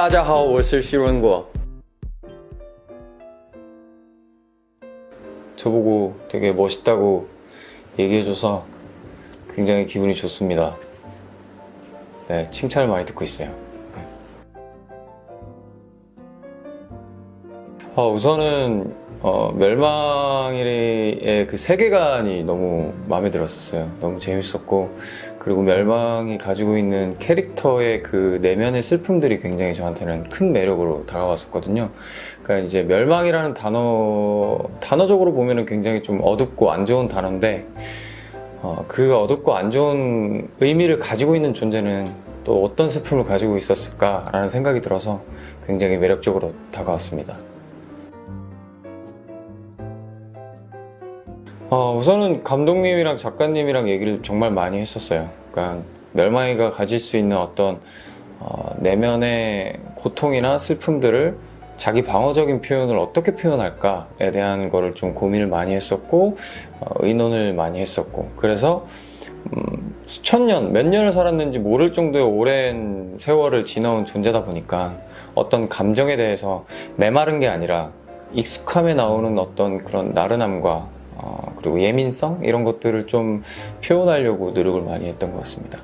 大家好，我是시원고. 저보고 되게 멋있다고 얘기해줘서 굉장히 기분이 좋습니다. 네, 칭찬을 많이 듣고 있어요. 우선은 멸망의 그 세계관이 너무 마음에 들었었어요. 너무 재밌었고, 그리고 멸망이 가지고 있는 캐릭터의 그 내면의 슬픔들이 굉장히 저한테는 큰 매력으로 다가왔었거든요. 그러니까 이제 멸망이라는 단어적으로 보면은 굉장히 좀 어둡고 안 좋은 단어인데, 그 어둡고 안 좋은 의미를 가지고 있는 존재는 또 어떤 슬픔을 가지고 있었을까라는 생각이 들어서 굉장히 매력적으로 다가왔습니다. 우선은 감독님이랑 작가님이랑 얘기를 정말 많이 했었어요. 그러니까 멸망이가 가질 수 있는 어떤 내면의 고통이나 슬픔들을 자기 방어적인 표현을 어떻게 표현할까에 대한 거를 좀 고민을 많이 했었고, 의논을 많이 했었고, 그래서 수천 년, 몇 년을 살았는지 모를 정도의 오랜 세월을 지나온 존재다 보니까 어떤 감정에 대해서 메마른 게 아니라 익숙함에 나오는 어떤 그런 나른함과 그리고 예민성? 이런 것들을 좀 표현하려고 노력을 많이 했던 것 같습니다.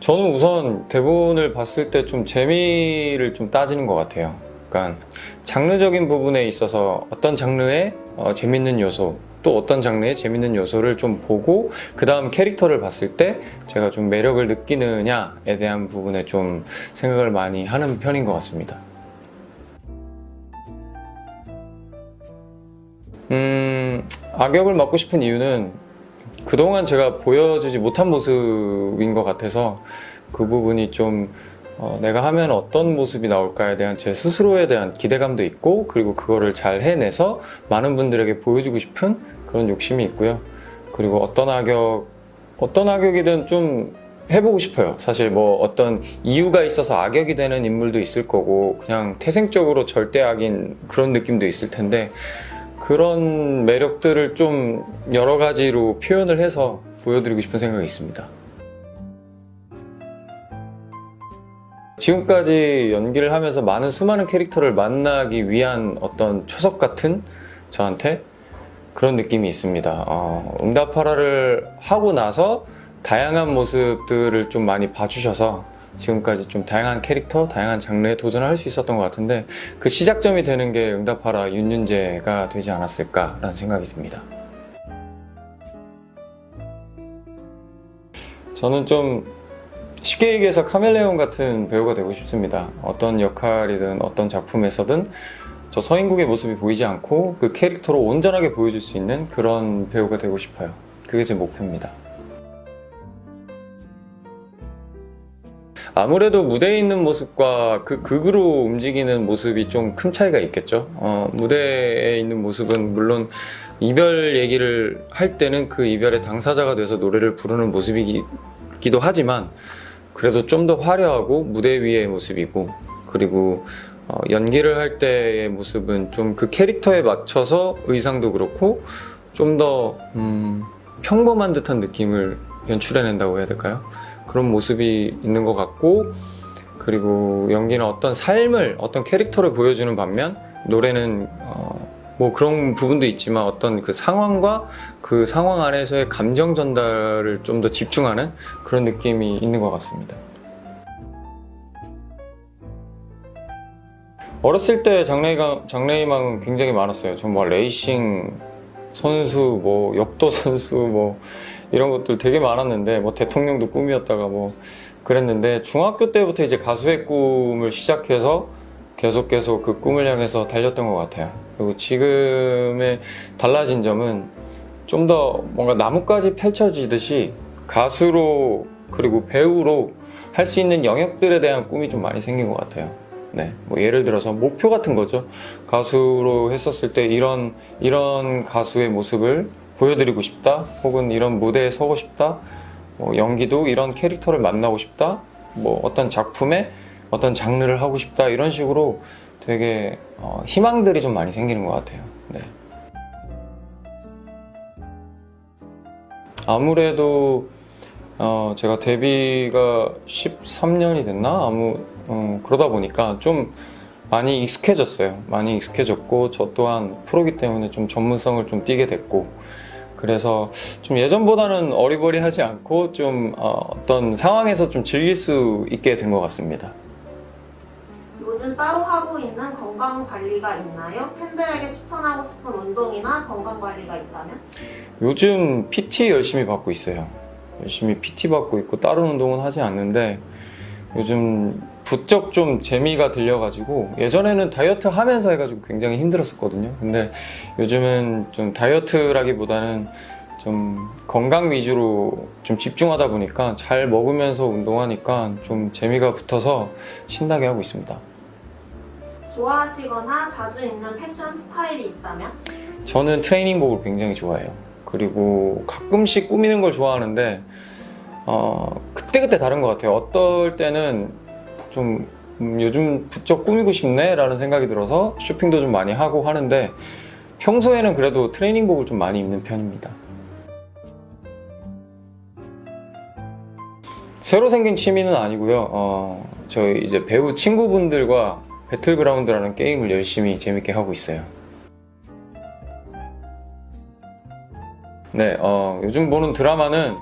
저는 우선 대본을 봤을 때 좀 재미를 좀 따지는 것 같아요. 그러니까 장르적인 부분에 있어서 어떤 장르에 재밌는 요소, 또 어떤 장르의 재밌는 요소를 좀 보고, 그 다음 캐릭터를 봤을 때 제가 좀 매력을 느끼느냐에 대한 부분에 좀 생각을 많이 하는 편인 것 같습니다. 악역을 맡고 싶은 이유는 그동안 제가 보여주지 못한 모습인 것 같아서, 그 부분이 좀 내가 하면 어떤 모습이 나올까에 대한 제 스스로에 대한 기대감도 있고, 그리고 그거를 잘 해내서 많은 분들에게 보여주고 싶은 그런 욕심이 있고요. 그리고 어떤 악역이든 좀 해보고 싶어요. 사실 뭐 어떤 이유가 있어서 악역이 되는 인물도 있을 거고, 그냥 태생적으로 절대악인 그런 느낌도 있을 텐데, 그런 매력들을 좀 여러 가지로 표현을 해서 보여드리고 싶은 생각이 있습니다. 지금까지 연기를 하면서 수많은 캐릭터를 만나기 위한 어떤 초석 같은 저한테 그런 느낌이 있습니다. 응답하라를 하고 나서 다양한 모습들을 좀 많이 봐주셔서 지금까지 좀 다양한 캐릭터, 다양한 장르에 도전을 할 수 있었던 것 같은데, 그 시작점이 되는 게 응답하라 윤윤재가 되지 않았을까라는 생각이 듭니다. 저는 좀 쉽게 얘기해서 카멜레온 같은 배우가 되고 싶습니다. 어떤 역할이든 어떤 작품에서든 저 서인국의 모습이 보이지 않고 그 캐릭터로 온전하게 보여줄 수 있는 그런 배우가 되고 싶어요. 그게 제 목표입니다. 아무래도 무대에 있는 모습과 그 극으로 움직이는 모습이 좀 큰 차이가 있겠죠. 무대에 있는 모습은 물론 이별 얘기를 할 때는 그 이별의 당사자가 돼서 노래를 부르는 모습이기도 하지만, 그래도 좀 더 화려하고 무대 위의 모습이고, 그리고 연기를 할 때의 모습은 좀 그 캐릭터에 맞춰서 의상도 그렇고 좀 더 평범한 듯한 느낌을 연출해낸다고 해야 될까요? 그런 모습이 있는 것 같고, 그리고 연기는 어떤 삶을, 어떤 캐릭터를 보여주는 반면, 노래는 뭐 그런 부분도 있지만 어떤 그 상황과 그 상황 안에서의 감정 전달을 좀 더 집중하는 그런 느낌이 있는 것 같습니다. 어렸을 때 장래희망은 굉장히 많았어요. 전 뭐 레이싱 선수, 뭐 역도 선수, 뭐 이런 것들 되게 많았는데, 뭐 대통령도 꿈이었다가 뭐 그랬는데, 중학교 때부터 이제 가수의 꿈을 시작해서 계속 그 꿈을 향해서 달렸던 것 같아요. 그리고 지금의 달라진 점은 좀 더 뭔가 나뭇가지 펼쳐지듯이 가수로 그리고 배우로 할 수 있는 영역들에 대한 꿈이 좀 많이 생긴 것 같아요. 네, 뭐 예를 들어서 목표 같은 거죠. 가수로 했었을 때 이런 가수의 모습을 보여드리고 싶다, 혹은 이런 무대에 서고 싶다, 뭐 연기도 이런 캐릭터를 만나고 싶다, 뭐 어떤 작품에 어떤 장르를 하고 싶다, 이런 식으로 되게 희망들이 좀 많이 생기는 것 같아요. 네. 아무래도 제가 데뷔가 13년이 됐나? 그러다 보니까 좀 많이 익숙해졌어요. 많이 익숙해졌고, 저 또한 프로기 때문에 좀 전문성을 좀 띠게 됐고, 그래서 좀 예전보다는 어리버리하지 않고 좀 어떤 상황에서 좀 즐길 수 있게 된 것 같습니다. 요즘 따로 하고 있는 건강 관리가 있나요? 팬들에게 추천하고 싶은 운동이나 건강 관리가 있다면? 요즘 PT 열심히 받고 있어요. 열심히 PT 받고 있고 다른 운동은 하지 않는데 요즘 부쩍 좀 재미가 들려가지고, 예전에는 다이어트 하면서 해가지고 굉장히 힘들었었거든요. 근데 요즘은 좀 다이어트라기보다는 좀 건강 위주로 좀 집중하다 보니까 잘 먹으면서 운동하니까 좀 재미가 붙어서 신나게 하고 있습니다. 좋아하시거나 자주 입는 패션 스타일이 있다면? 저는 트레이닝복을 굉장히 좋아해요. 그리고 가끔씩 꾸미는 걸 좋아하는데 그때그때 다른 것 같아요. 어떨 때는 좀 요즘 부쩍 꾸미고 싶네 라는 생각이 들어서 쇼핑도 좀 많이 하고 하는데, 평소에는 그래도 트레이닝복을 좀 많이 입는 편입니다. 새로 생긴 취미는 아니고요. 저희 이제 배우 친구분들과 배틀그라운드라는 게임을 열심히 재밌게 하고 있어요. 네, 요즘 보는 드라마는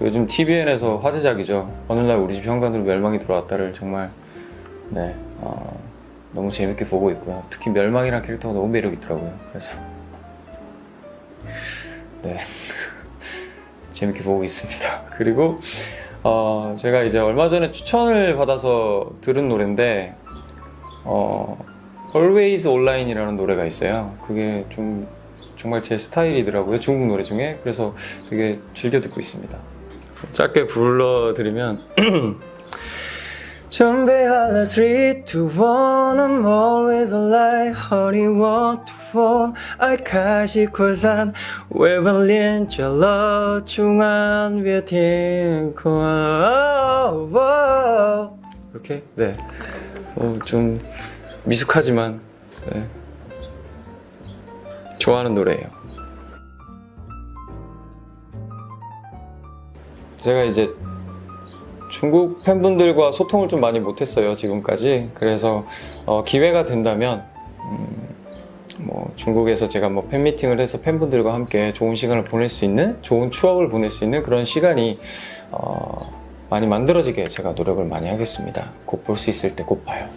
요즘 TVN에서 화제작이죠. 어느 날 우리 집 현관으로 멸망이 들어왔다를 정말 너무 재밌게 보고 있고요. 특히 멸망이라는 캐릭터가 너무 매력 있더라고요. 그래서 네 재밌게 보고 있습니다. 그리고 제가 이제 얼마 전에 추천을 받아서 들은 노래인데 Always Online이라는 노래가 있어요. 그게 좀 정말 제 스타일이더라고요. 중국 노래 중에. 그래서 되게 즐겨 듣고 있습니다. 짧게 불러드리면 준비할래 3, 2, 1 I'm always alive Honey want to want I 가시 고산 为了练着了중앙 위에天空 이렇게 네 좀 미숙하지만 네. 좋아하는 노래예요. 제가 이제 중국 팬분들과 소통을 좀 많이 못했어요, 지금까지. 그래서 기회가 된다면 뭐 중국에서 제가 뭐 팬미팅을 해서 팬분들과 함께 좋은 시간을 보낼 수 있는, 좋은 추억을 보낼 수 있는 그런 시간이 많이 만들어지게 제가 노력을 많이 하겠습니다. 곧 볼 수 있을 때 꼭 봐요.